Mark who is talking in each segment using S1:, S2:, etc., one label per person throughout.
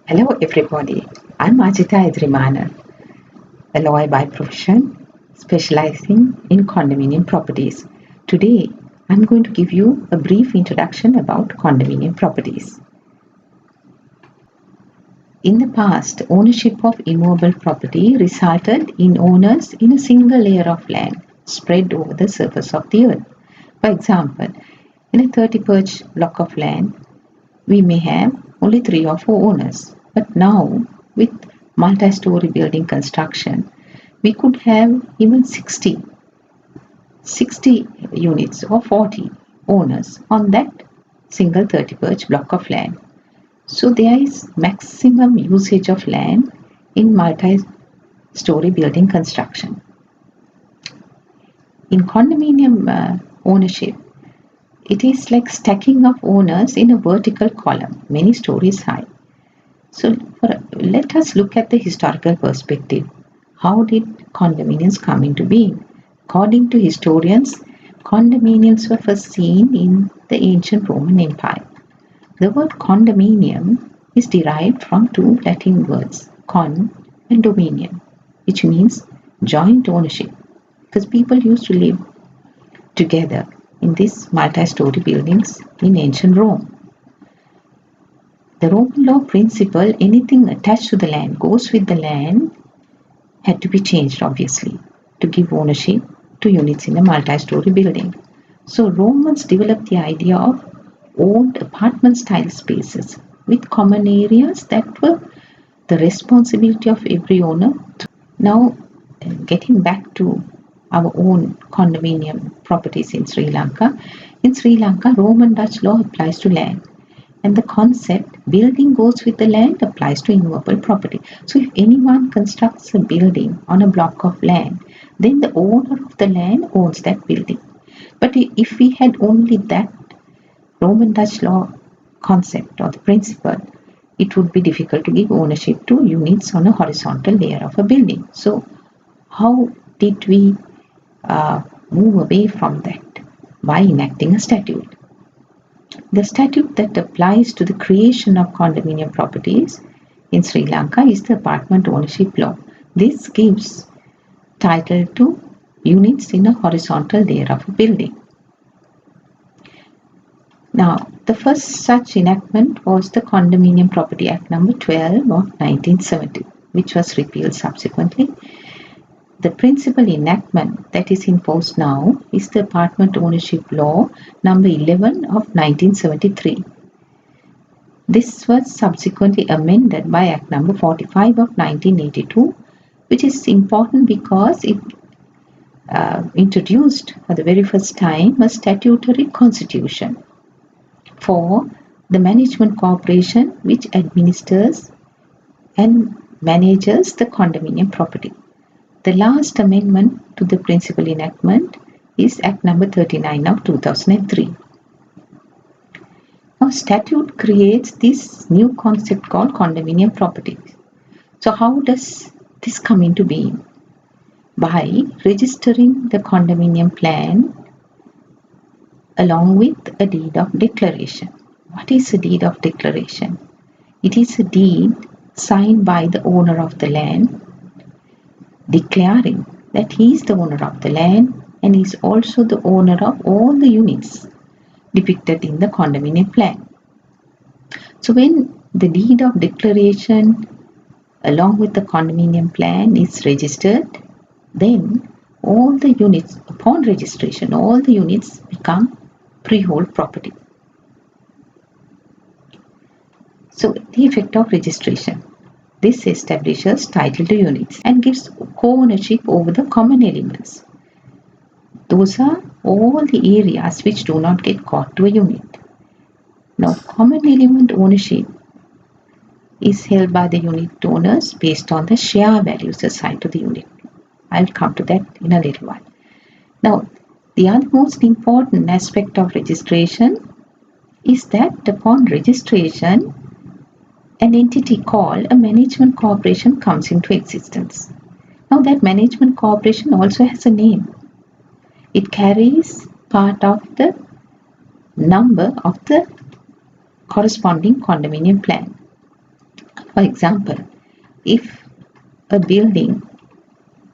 S1: Hello everybody, I'm Ajita Edrimana, a lawyer by profession specializing in condominium properties. Today, I'm going to give you a brief introduction about condominium properties. In the past, ownership of immovable property resulted in owners in a single layer of land spread over the surface of the earth. For example, in a 30-perch block of land, we may have only 3 or 4 owners. But now, with multi-story building construction, we could have even 60 units or 40 owners on that single 30-perch block of land. So there is maximum usage of land in multi-story building construction. In condominium ownership, it is like stacking of owners in a vertical column, many stories high. So let us look at the historical perspective. How did condominiums come into being? According to historians, condominiums were first seen in the ancient Roman Empire. The word condominium is derived from 2 Latin words, con and dominium, which means joint ownership, because people used to live together in these multi-story buildings in ancient Rome. The Roman law principle, anything attached to the land goes with the land, had to be changed obviously to give ownership to units in a multi-story building. So Romans developed the idea of owned apartment style spaces with common areas that were the responsibility of every owner. Now, getting back to our own condominium properties in Sri Lanka. In Sri Lanka, Roman Dutch law applies to land. And the concept building goes with the land applies to immovable property. So if anyone constructs a building on a block of land, then the owner of the land owns that building. But if we had only that Roman Dutch law concept or the principle, it would be difficult to give ownership to units on a horizontal layer of a building. So how did we move away from that? By enacting a statute. The statute that applies to the creation of condominium properties in Sri Lanka is the Apartment Ownership Law. This gives title to units in a horizontal layer of a building. Now, the first such enactment was the Condominium Property Act number 12 of 1970, which was repealed subsequently. The principal enactment that is in force now is the Apartment Ownership Law number 11 of 1973. This was subsequently amended by Act number 45 of 1982, which is important because it introduced for the very first time a statutory constitution for the management corporation which administers and manages the condominium property. The last amendment to the principal enactment is Act number 39 of 2003. Now, statute creates this new concept called condominium property. So how does this come into being? By registering the condominium plan along with a deed of declaration. What is a deed of declaration? It is a deed signed by the owner of the land declaring that he is the owner of the land and is also the owner of all the units depicted in the condominium plan. So when the deed of declaration along with the condominium plan is registered, then all the units, upon registration, all the units become freehold property. So the effect of registration. This establishes title to units and gives co-ownership over the common elements. Those are all the areas which do not get caught to a unit. Now, common element ownership is held by the unit owners based on the share values assigned to the unit. I'll come to that in a little while. Now, the other most important aspect of registration is that upon registration, an entity called a management corporation comes into existence. Now that management corporation also has a name. It carries part of the number of the corresponding condominium plan. For example, if a building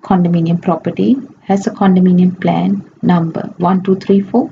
S1: condominium property has a condominium plan number 1234,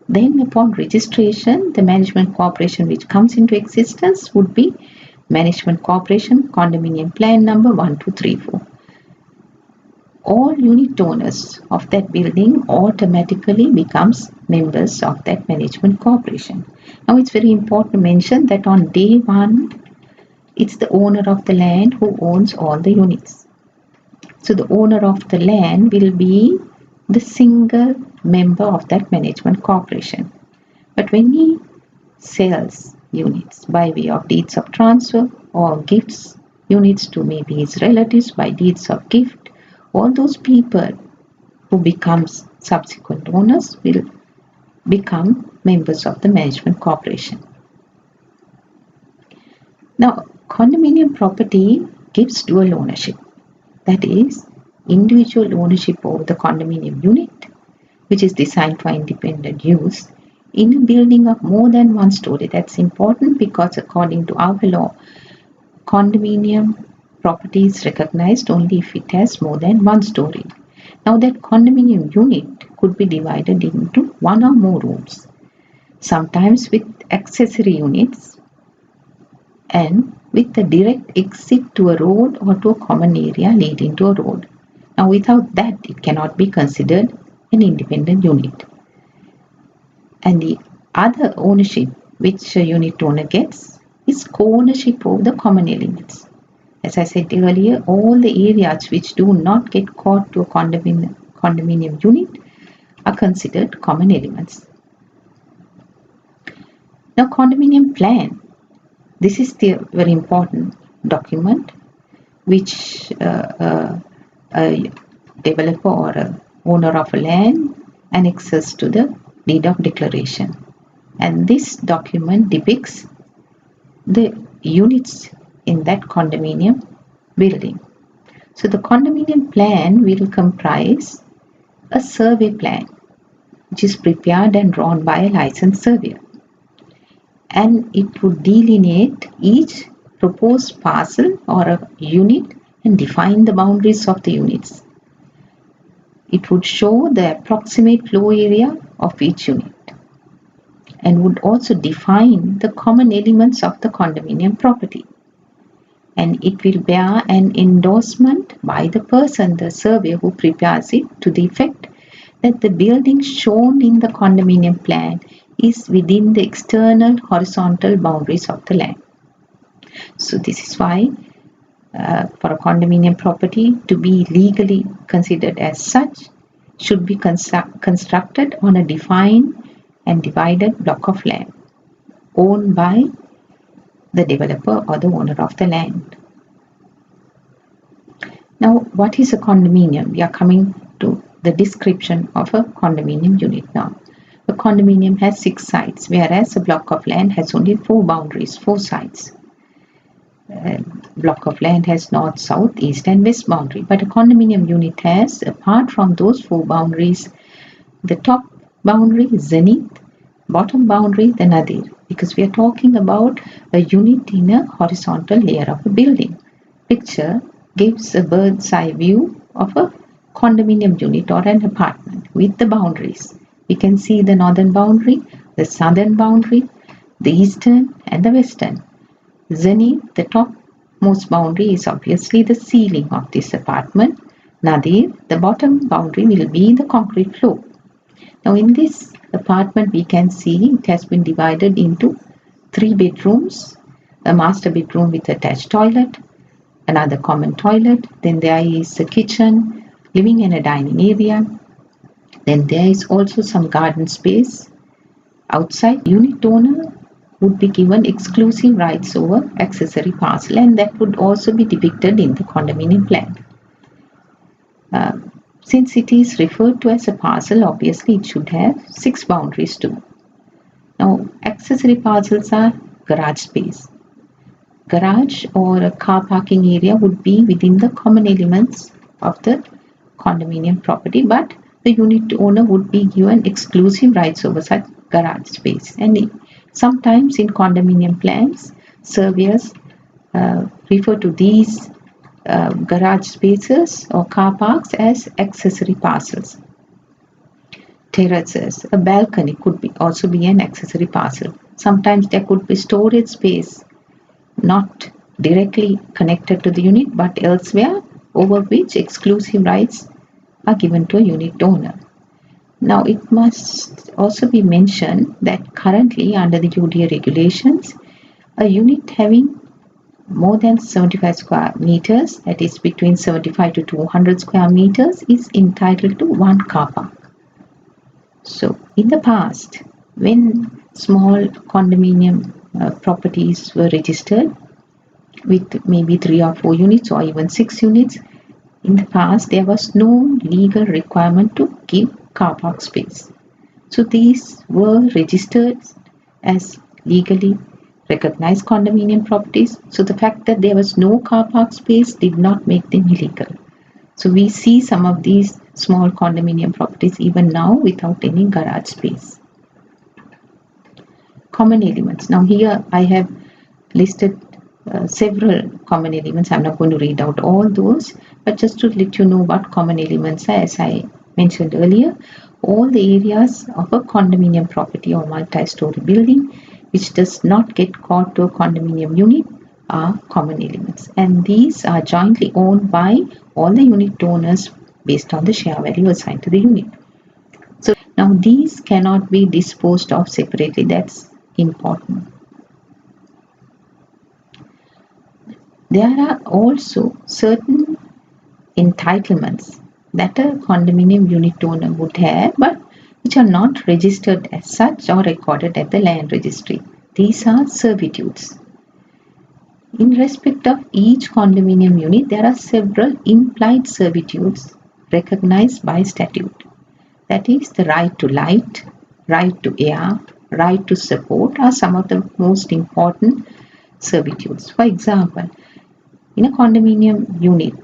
S1: then upon registration, the management corporation which comes into existence would be Management Corporation Condominium Plan number 1234. All unit owners of that building automatically becomes members of that management corporation. Now it's very important to mention that on day one, it's the owner of the land who owns all the units. So the owner of the land will be the single member of that management corporation. But when he sells units by way of deeds of transfer or gifts units to maybe his relatives by deeds of gift, all those people who becomes subsequent owners will become members of the management corporation. Now, condominium property gives dual ownership. That is, individual ownership over the condominium unit, which is designed for independent use, in a building of more than one story. That's important because according to our law, condominium property is recognized only if it has more than one story. Now that condominium unit could be divided into one or more rooms, sometimes with accessory units and with a direct exit to a road or to a common area leading to a road. Now without that, it cannot be considered an independent unit. And the other ownership which a unit owner gets is co-ownership of the common elements. As I said earlier, all the areas which do not get caught to a condominium unit are considered common elements. Now, condominium plan. This is the very important document which a developer or a owner of a land annexes to the deed of declaration. And this document depicts the units in that condominium building. So the condominium plan will comprise a survey plan which is prepared and drawn by a licensed surveyor. And it would delineate each proposed parcel or a unit and define the boundaries of the units. It would show the approximate flow area of each unit and would also define the common elements of the condominium property. And it will bear an endorsement by the person, the surveyor who prepares it, to the effect that the building shown in the condominium plan is within the external horizontal boundaries of the land. So this is why for a condominium property to be legally considered as such should be constructed on a defined and divided block of land owned by the developer or the owner of the land. Now, what is a condominium? We are coming to the description of a condominium unit now. A condominium has 6 sides, whereas a block of land has only 4 boundaries, 4 sides. A block of land has north, south, east and west boundary, but a condominium unit has, apart from those 4 boundaries, the top boundary is zenith, bottom boundary the nadir, because we are talking about a unit in a horizontal layer of a building. Picture gives a bird's eye view of a condominium unit or an apartment with the boundaries. We can see the northern boundary, the southern boundary, the eastern and the western. Zenith, the topmost boundary, is obviously the ceiling of this apartment. Nadir, the bottom boundary, will be the concrete floor. Now in this apartment we can see it has been divided into 3 bedrooms, a master bedroom with attached toilet, another common toilet, then there is a kitchen, living and a dining area, then there is also some garden space. Outside, unit owner would be given exclusive rights over accessory parcel, and that would also be depicted in the condominium plan. Since it is referred to as a parcel, obviously it should have 6 boundaries too. Now, accessory parcels are garage space. Garage or a car parking area would be within the common elements of the condominium property, but the unit owner would be given exclusive rights over such garage space. And sometimes in condominium plans, surveyors refer to these garage spaces or car parks as accessory parcels. Terraces, a balcony could also be an accessory parcel. Sometimes there could be storage space not directly connected to the unit but elsewhere, over which exclusive rights are given to a unit owner. Now, it must also be mentioned that currently under the UDA regulations, a unit having more than 75 square meters, that is between 75 to 200 square meters, is entitled to one car park. So, in the past, when small condominium properties were registered with maybe 3 or 4 units or even 6 units, in the past there was no legal requirement to give car park space. So these were registered as legally recognized condominium properties. So the fact that there was no car park space did not make them illegal. So we see some of these small condominium properties even now without any garage space. Common elements. Now here I have listed several common elements. I'm not going to read out all those, but just to let you know what common elements are, as I mentioned earlier, all the areas of a condominium property or multi-story building which does not get called to a condominium unit are common elements, and these are jointly owned by all the unit owners based on the share value assigned to the unit. So now these cannot be disposed of separately. That's important. There are also certain entitlements that a condominium unit owner would have, but which are not registered as such or recorded at the land registry. These are servitudes. In respect of each condominium unit, there are several implied servitudes recognized by statute. That is, the right to light, right to air, right to support are some of the most important servitudes. For example, in a condominium unit,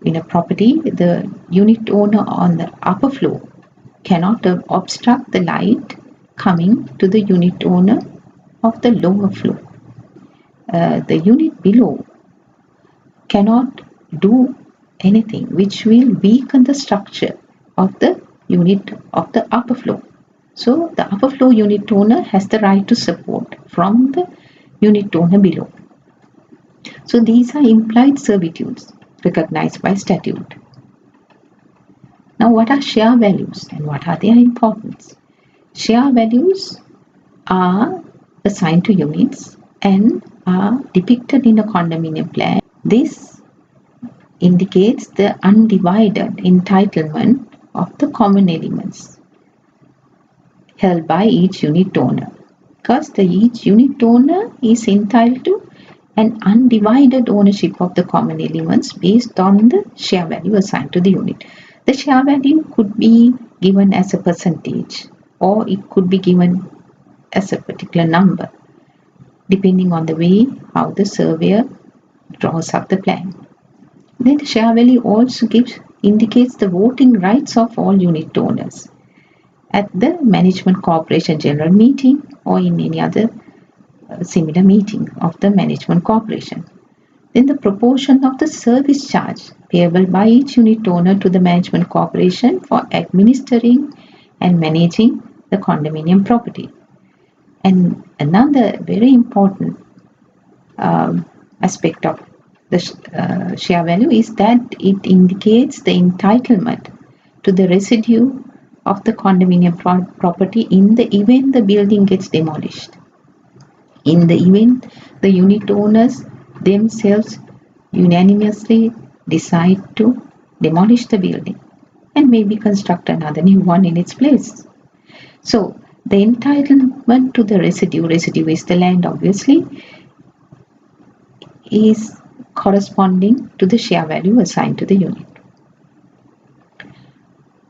S1: in a property, the unit owner on the upper floor cannot obstruct the light coming to the unit owner of the lower floor. The unit below cannot do anything which will weaken the structure of the unit of the upper floor. So the upper floor unit owner has the right to support from the unit owner below. So these are implied servitudes recognized by statute. Now, what are share values and what are their importance? Share values are assigned to units and are depicted in a condominium plan. This indicates the undivided entitlement of the common elements held by each unit owner, because each unit owner is entitled to an undivided ownership of the common elements based on the share value assigned to the unit. The share value could be given as a percentage or it could be given as a particular number depending on the way how the surveyor draws up the plan. Then the share value also indicates the voting rights of all unit owners at the Management Corporation General Meeting or in any other similar meeting of the Management Corporation. Then the proportion of the service charge payable by each unit owner to the Management Corporation for administering and managing the condominium property. And another very important aspect of the share value is that it indicates the entitlement to the residue of the condominium property in the event the building gets demolished. In the event the unit owners themselves unanimously decide to demolish the building and maybe construct another new one in its place. So the entitlement to the residue is the land obviously, is corresponding to the share value assigned to the unit.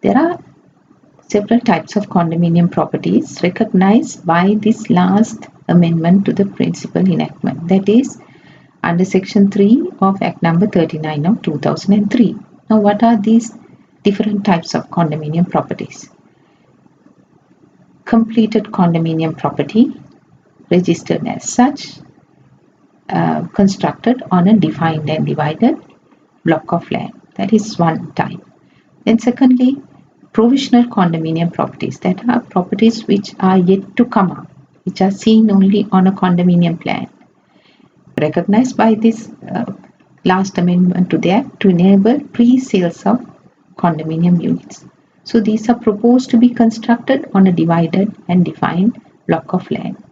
S1: There are several types of condominium properties recognized by this last amendment to the principal enactment, that is under section 3 of Act number 39 of 2003. Now what are these different types of condominium properties? Completed condominium property registered as such, constructed on a defined and divided block of land. That is one type. Then secondly, provisional condominium properties, that are properties which are yet to come up, which are seen only on a condominium plan, recognized by this last amendment to the Act to enable pre-sales of condominium units. So these are proposed to be constructed on a divided and defined block of land.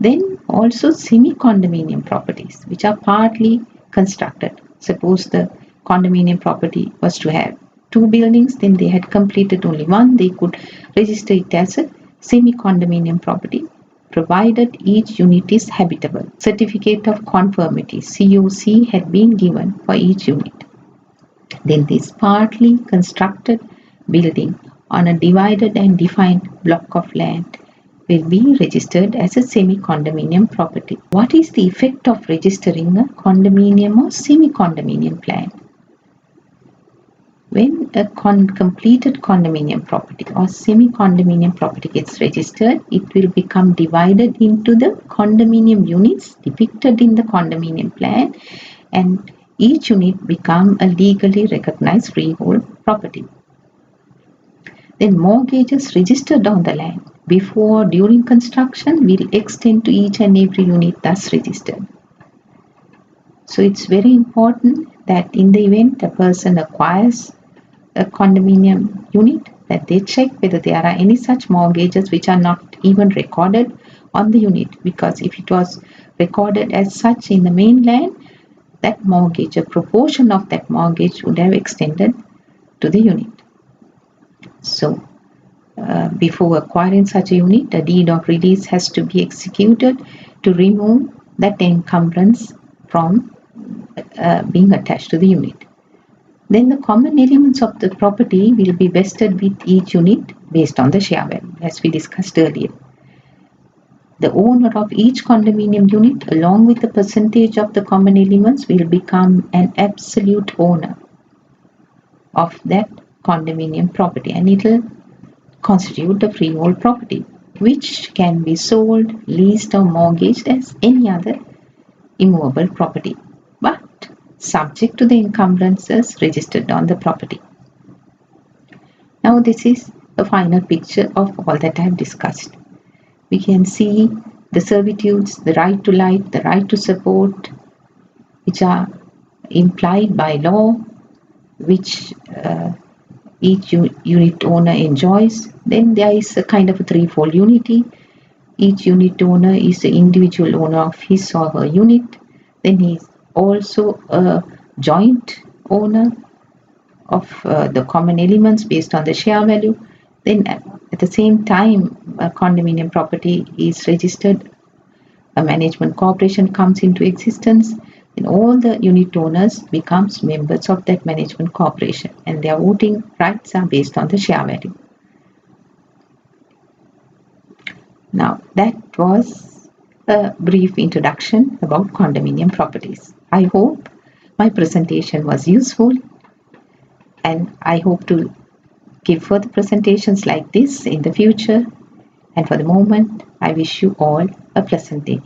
S1: Then also semi-condominium properties, which are partly constructed. Suppose the condominium property was to have 2 buildings, then they had completed only one, they could register it as a semi-condominium property, provided each unit is habitable. Certificate of conformity, COC, had been given for each unit. Then this partly constructed building on a divided and defined block of land will be registered as a semi-condominium property. What is the effect of registering a condominium or semi-condominium plan? When a completed condominium property or semi-condominium property gets registered, it will become divided into the condominium units depicted in the condominium plan, and each unit become a legally recognized freehold property. Then mortgages registered on the land before or during construction will extend to each and every unit thus registered. So it's very important that in the event a person acquires a condominium unit, that they check whether there are any such mortgages which are not even recorded on the unit, because if it was recorded as such in the mainland, that mortgage, a proportion of that mortgage would have extended to the unit. So before acquiring such a unit, a deed of release has to be executed to remove that encumbrance from being attached to the unit. Then the common elements of the property will be vested with each unit based on the share value, as we discussed earlier. The owner of each condominium unit, along with the percentage of the common elements, will become an absolute owner of that condominium property, and it will constitute a freehold property, which can be sold, leased, or mortgaged as any other immovable property, but subject to the encumbrances registered on the property. Now this is a final picture of all that I have discussed. We can see the servitudes, the right to life, the right to support, which are implied by law, which each unit owner enjoys. Then there is a kind of a threefold unity. Each unit owner is the individual owner of his or her unit. Then he is also a joint owner of the common elements based on the share value. Then at the same time, a condominium property is registered, a management corporation comes into existence, and all the unit owners becomes members of that management corporation, and their voting rights are based on the share value. Now that was a brief introduction about condominium properties. I hope my presentation was useful, and I hope to give further presentations like this in the future. And for the moment, I wish you all a pleasant day.